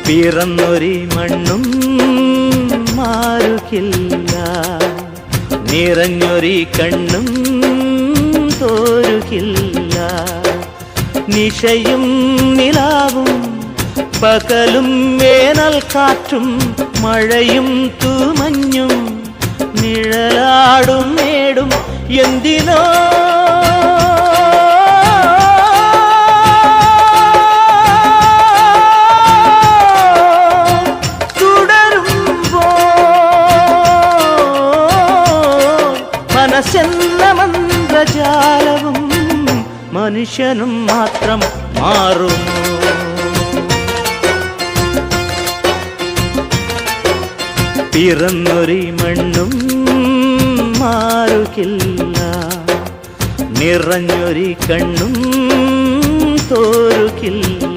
പിറന്നൊരി മണ്ണും മാറുകില്ല, നിറഞ്ഞൊരി കണ്ണും തോരുകില്ല. നിശയും നിലാവും പകലും വേനൽ കാറ്റും മഴയും തൂമഞ്ഞും നിഴലാടും നേടും എന്തിനോ മനസ്സെന്ന മന്ത്രജാലവും മനുഷ്യനും മാത്രം മാറുന്നു. പിറന്നൊരി മണ്ണും മാറുകില്ല, നിറഞ്ഞൊരി കണ്ണും തോരുകില്ല.